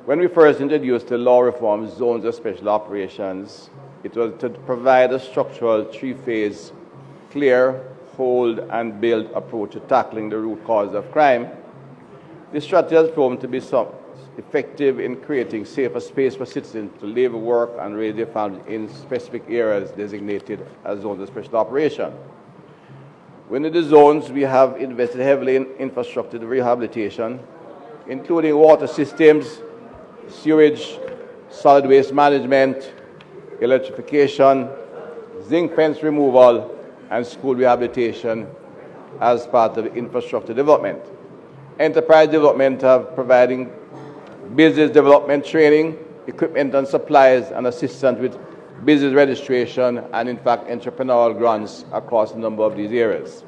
When we first introduced the law reform zones of special operations, it was to provide a structural three-phase, clear, hold, and build approach to tackling the root cause of crime. This strategy has proven to be effective in creating safer space for citizens to live, work, and raise their families in specific areas designated as zones of special operation. Within the zones, we have invested heavily in infrastructure rehabilitation, including water systems, sewage, solid waste management, electrification, zinc fence removal, and school rehabilitation as part of infrastructure development. Enterprise development have providing business development training, equipment and supplies, and assistance with business registration and, in fact, entrepreneurial grants across a number of these areas.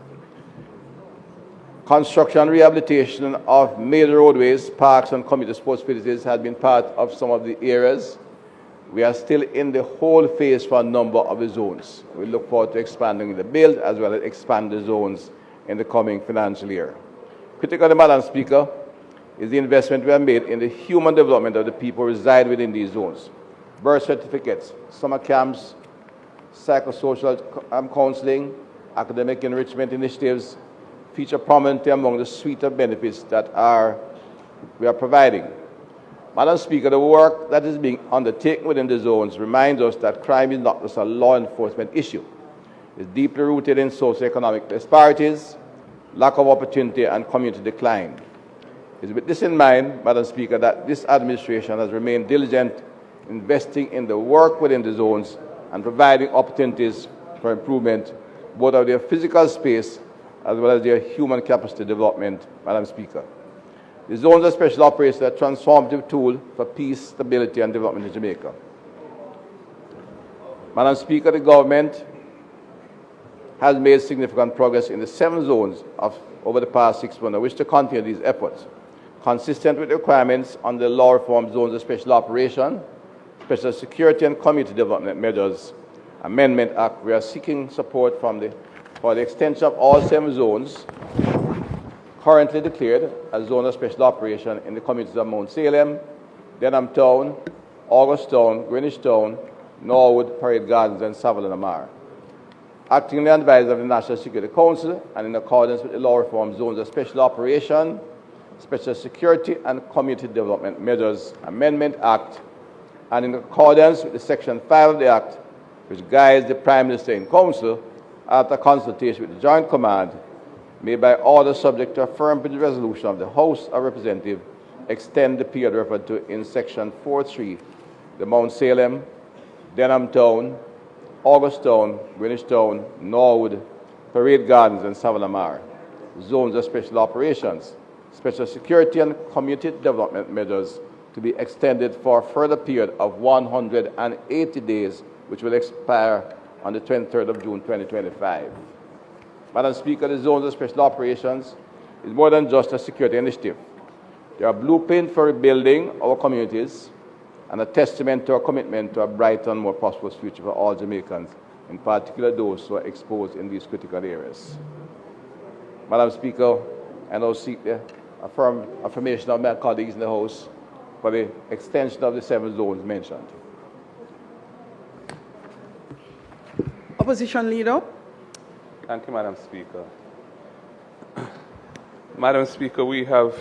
Construction and rehabilitation of major roadways, parks, and community sports facilities has been part of some of the areas. We are still in the whole phase for a number of the zones. We look forward to expanding the build as well as expand the zones in the coming financial year. Critically, Madam Speaker, is the investment we have made in the human development of the people who reside within these zones. Birth certificates, summer camps, psychosocial counseling, academic enrichment initiatives feature prominently among the suite of benefits that we are providing. Madam Speaker, the work that is being undertaken within the zones reminds us that crime is not just a law enforcement issue. It's deeply rooted in socioeconomic disparities, lack of opportunity, and community decline. It's with this in mind, Madam Speaker, that this administration has remained diligent in investing in the work within the zones and providing opportunities for improvement both of their physical space as well as their human capacity development, Madam Speaker. The zones of special operations are a transformative tool for peace, stability, and development in Jamaica. Madam Speaker, the government has made significant progress in the 7 zones over the past 6 months. I wish to continue these efforts. Consistent with the requirements on the law reform zones of special operation, special security and community development measures amendment act, we are seeking support for the extension of all 7 zones currently declared as zones of special operation in the communities of Mount Salem, Denham Town, August Town, Greenwich Town, Norwood, Parade Gardens, and Savile and Amar. Acting on the advice of the National Security Council and in accordance with the law reform zones of special operation, Special Security and Community Development Measures Amendment Act, and in accordance with the Section 5 of the Act, which guides the Prime Minister in Council, after consultation with the Joint Command, may by order subject to affirmative resolution of the House of Representatives extend the period referred to in Section 4.3, the Mount Salem, Denham Town, August Town, Greenwich Town, Norwood, Parade Gardens, and Savile and Amar zones of special operations, special security and community development measures to be extended for a further period of 180 days, which will expire on the 23rd of June 2025. Madam Speaker, the zones of special operations is more than just a security initiative. They are a blueprint for rebuilding our communities and a testament to our commitment to a brighter and more prosperous future for all Jamaicans, in particular those who are exposed in these critical areas. Madam Speaker, I now seek the affirmation of my colleagues in the House for the extension of the 7 zones mentioned. Opposition Leader. Thank you, Madam Speaker. Madam Speaker, we have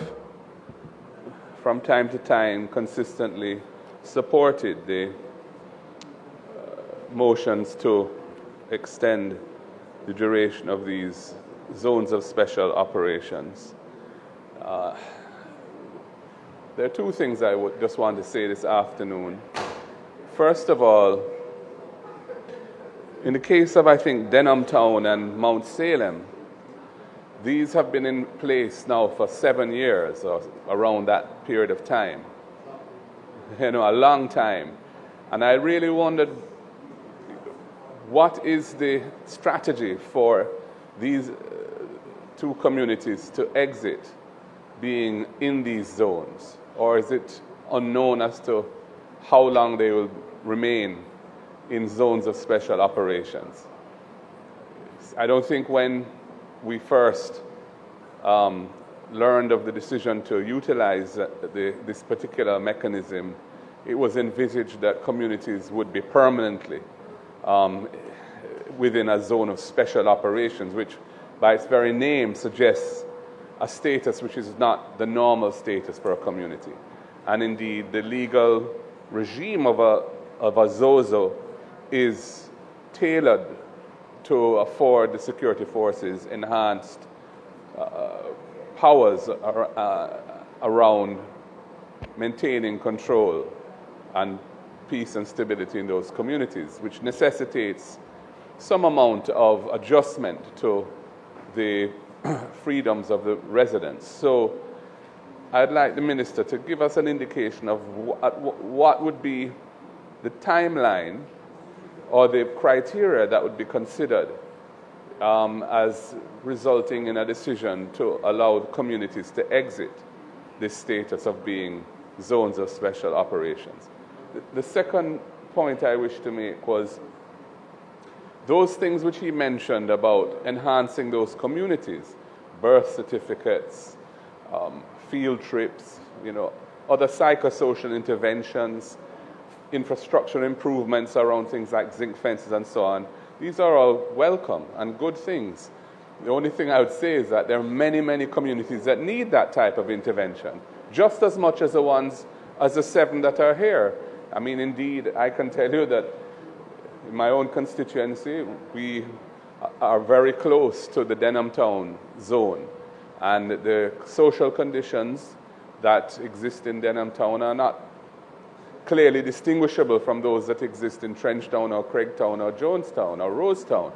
from time to time consistently supported the motions to extend the duration of these zones of special operations. There are 2 things I would just want to say this afternoon. First of all, in the case of, I think, Denham Town and Mount Salem, these have been in place now for 7 years or around that period of time. A long time. And I really wondered, what is the strategy for these 2 communities to exit being in these zones? Or is it unknown as to how long they will remain in zones of special operations? I don't think when we first learned of the decision to utilize this particular mechanism, it was envisaged that communities would be permanently within a zone of special operations, which by its very name suggests a status which is not the normal status for a community. And indeed, the legal regime of a ZOSO is tailored to afford the security forces enhanced powers around maintaining control and peace and stability in those communities, which necessitates some amount of adjustment to the freedoms of the residents. So I'd like the Minister to give us an indication of what would be the timeline or the criteria that would be considered as resulting in a decision to allow communities to exit this status of being zones of special operations. The second point I wish to make was those things which he mentioned about enhancing those communities, birth certificates, field trips, other psychosocial interventions, infrastructure improvements around things like zinc fences and so on. These are all welcome and good things. The only thing I would say is that there are many, many communities that need that type of intervention, just as much as the 7 that are here. I mean, indeed, I can tell you that in my own constituency, we are very close to the Denham Town zone. And the social conditions that exist in Denham Town are not clearly distinguishable from those that exist in Trenchtown or Craigtown or Jonestown or Rosetown.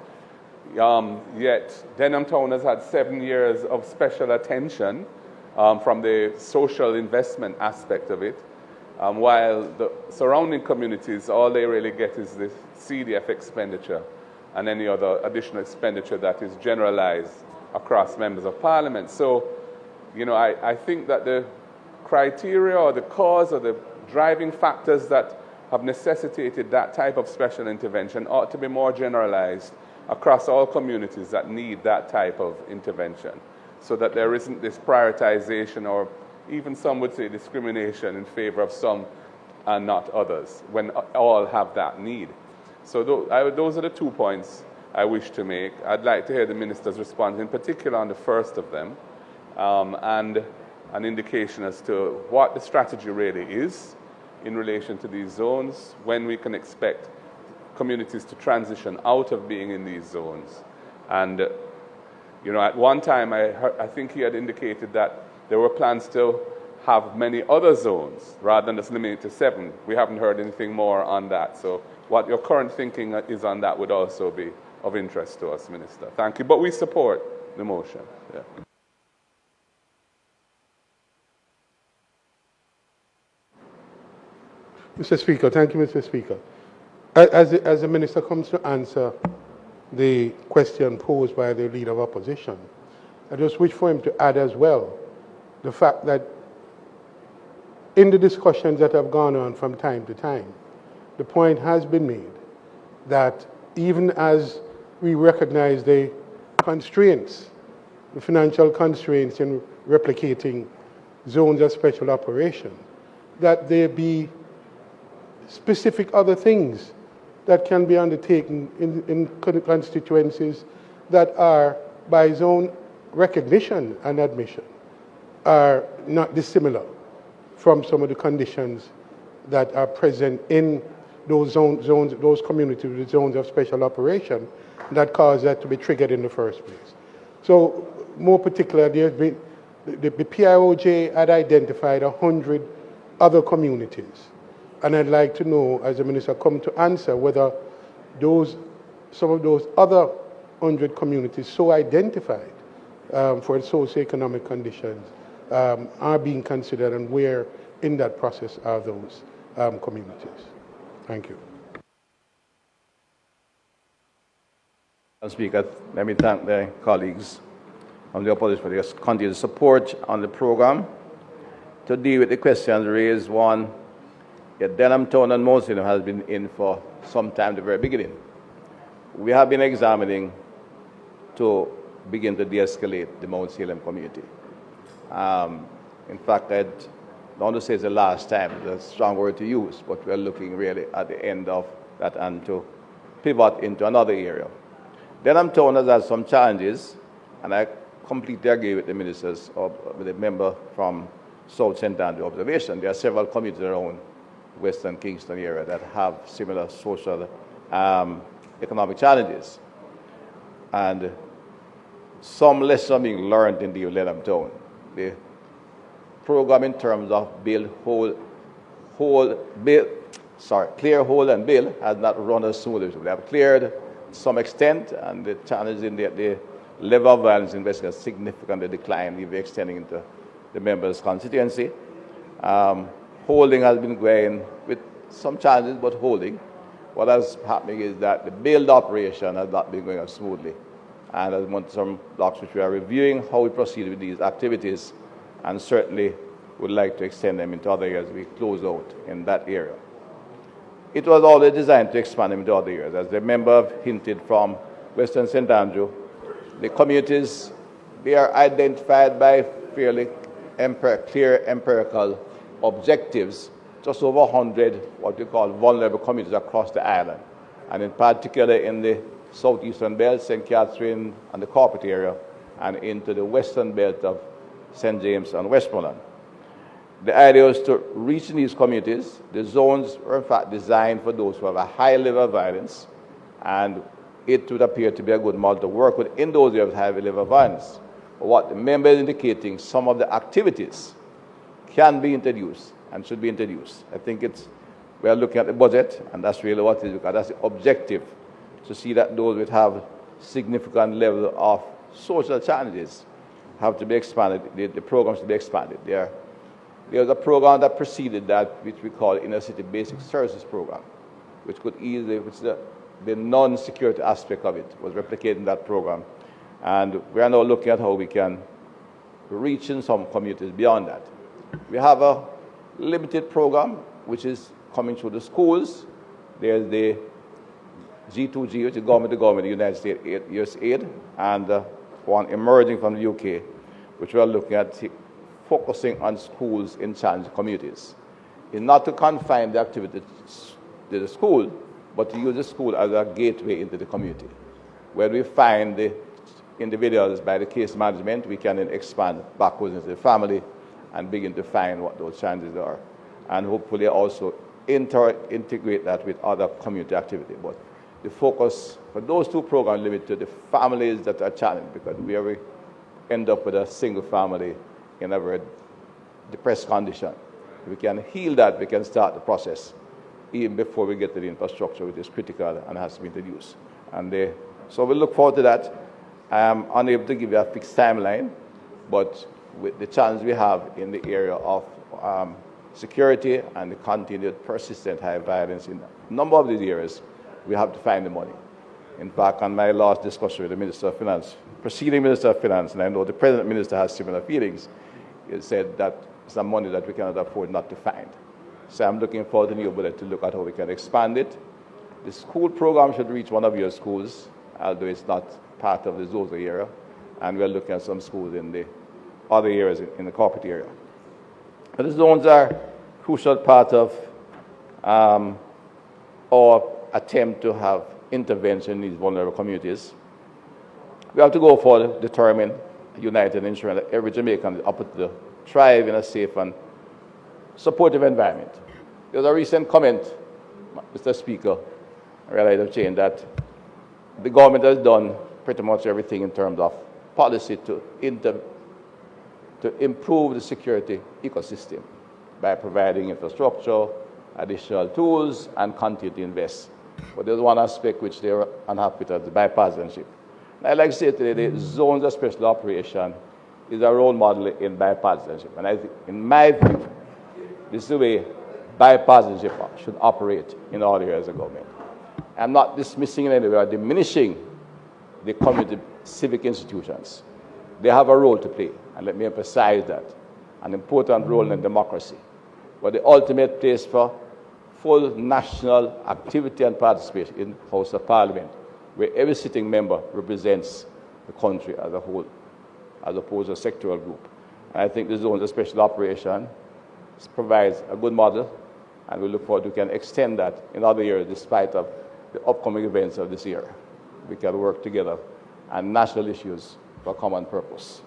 Yet Denham Town has had 7 years of special attention from the social investment aspect of it, while the surrounding communities, all they really get is the CDF expenditure and any other additional expenditure that is generalized across members of parliament. So, I think that the criteria or the cause or the driving factors that have necessitated that type of special intervention ought to be more generalized across all communities that need that type of intervention, so that there isn't this prioritization or even some would say discrimination in favor of some and not others when all have that need. So those are the 2 points I wish to make. I'd like to hear the Minister's response, in particular on the first of them, and an indication as to what the strategy really is in relation to these zones, when we can expect communities to transition out of being in these zones. And, at one time, I think he had indicated that there were plans to have many other zones rather than just limit it to 7. We haven't heard anything more on that. So what your current thinking is on that would also be of interest to us, Minister. Thank you. But we support the motion. Yeah. Mr. Speaker, thank you, Mr. Speaker. As the Minister comes to answer the question posed by the Leader of Opposition, I just wish for him to add as well the fact that in the discussions that have gone on from time to time, the point has been made that even as we recognize the constraints, the financial constraints in replicating zones of special operation, that there be specific other things that can be undertaken in constituencies that are, by zone recognition and admission, are not dissimilar from some of the conditions that are present in those those communities with zones of special operation that cause that to be triggered in the first place. So, more particularly, the PIOJ had identified 100 other communities. And I'd like to know, as the Minister come to answer, whether some of those other 100 communities so identified for socioeconomic conditions are being considered, and where in that process are those communities. Thank you. Mr. Speaker, let me thank the colleagues from the opposition for their continued support on the program. To deal with the questions raised, one, Denham Town and Mount Salem has been in for some time, the very beginning. We have been examining to begin to de-escalate the Mount Salem community. In fact, I don't want to say it's the last time, it's a strong word to use, but we're looking really at the end of that and to pivot into another area. Denham Town has had some challenges, and I completely agree with the ministers, or with the member from South St. Andrew observation. There are several communities around Western Kingston area that have similar social, economic challenges. And some lessons are being learned in the Denham Town. The program in terms of clear, hold, and bill has not run as smoothly. They have cleared to some extent, and the challenge in the level of violence investigation has significantly declined, even extending into the members' constituency. Holding has been going with some challenges, but holding. What is happening is that the build operation has not been going as smoothly. And there's some blocks which we are reviewing how we proceed with these activities, and certainly would like to extend them into other areas we close out in that area. It was always designed to expand them into other areas. As the member hinted from Western St. Andrew, the communities, they are identified by fairly clear empirical objectives, just over 100 what we call vulnerable communities across the island, and in particular in the southeastern belt, St. Catherine and the corporate area, and into the western belt of St. James and Westmoreland. The idea was to reach these communities. The zones were in fact designed for those who have a high level of violence, and it would appear to be a good model to work with in those areas with high level of violence. But what the member is indicating, some of the activities can be introduced and should be introduced. I think we are looking at the budget, and that's really what it is, because that's the objective, to see that those which have significant level of social challenges have to be expanded, the programs to be expanded. There's a program that preceded that, which we call Inner City Basic Services Program, which could easily, which the non-security aspect of it was replicating that program. And we are now looking at how we can reach in some communities beyond that. We have a limited program which is coming through the schools. There's the G2G, which is government to government, the United States USAID, and one emerging from the UK, which we are looking at focusing on schools in challenged communities. It's not to confine the activity to the school, but to use the school as a gateway into the community. Where we find the individuals by the case management, we can then expand backwards into the family and begin to find what those challenges are, and hopefully also integrate that with other community activity. But the focus for those two programs limited to the families that are challenged, because we end up with a single family in a very depressed condition. If we can heal that, we can start the process even before we get to the infrastructure, which is critical and has to be introduced. And so we look forward to that. I am unable to give you a fixed timeline, but with the challenge we have in the area of security and the continued persistent high violence in a number of these areas, we have to find the money. In fact, on my last discussion with the Minister of Finance, preceding Minister of Finance, and I know the President Minister has similar feelings, he said that some money that we cannot afford not to find. So I'm looking forward to the new budget to look at how we can expand it. The school program should reach one of your schools, although it's not part of the ZOSO area, and we're looking at some schools in the other areas in the corporate area. But the zones are a crucial part of our attempt to have intervention in these vulnerable communities. We have to go for determined, united, and ensuring that every Jamaican is able to thrive in a safe and supportive environment. There was a recent comment, Mr. Speaker, I realize I've changed that the government has done pretty much everything in terms of policy to improve the security ecosystem by providing infrastructure, additional tools, and continue to invest. But there's one aspect which they're unhappy with, the bipartisanship. And I'd like to say today, the zones of special operation is a role model in bipartisanship. And I think, in my view, this is the way bipartisanship should operate in all areas of government. I'm not dismissing in any way or diminishing the community civic institutions. They have a role to play, and let me emphasize that, an important role in democracy. But the ultimate place for full national activity and participation in the House of Parliament, where every sitting member represents the country as a whole, as opposed to a sectoral group. I think the zones of special operation provides a good model, and we look forward to can extend that in other years despite of the upcoming events of this year. We can work together on national issues for common purpose.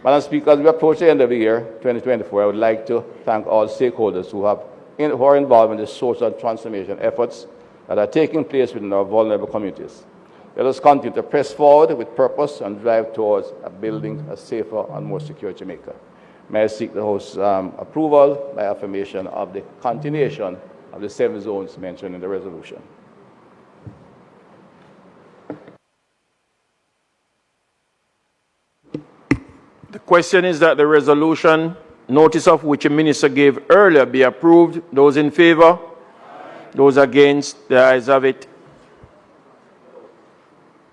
Madam Speaker, as we approach the end of the year, 2024, I would like to thank all stakeholders who are involved in the social transformation efforts that are taking place within our vulnerable communities. Let us continue to press forward with purpose and drive towards building a safer and more secure Jamaica. May I seek the House's approval by affirmation of the continuation of the 7 zones mentioned in the resolution. The question is that the resolution, notice of which the minister gave earlier, be approved. Those in favor? Those against? The ayes have it.